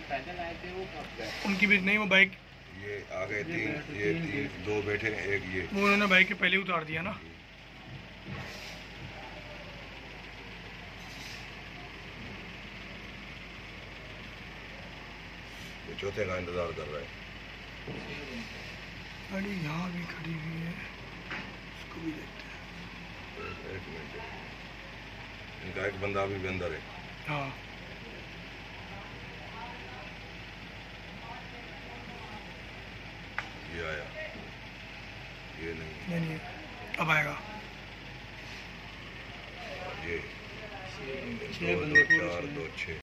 पैदल आए थे वो कब गए? उनकी भी नहीं, वो बाइक ये आ गए तीन, ये तीन दो बैठे, एक ये वो उन्होंने बाइक के पहले उतार दिया ना। ये चौथे का इंतजार कर रहा है। गाड़ी यहाँ भी खड़ी हुई है, उसको भी देखते हैं। एक मिनट, इनका एक बंदा अभी भी अंदर है। हाँ ये आया, ये नहीं, नहीं अब आएगा। ये 6 2 बंदे 4 2 6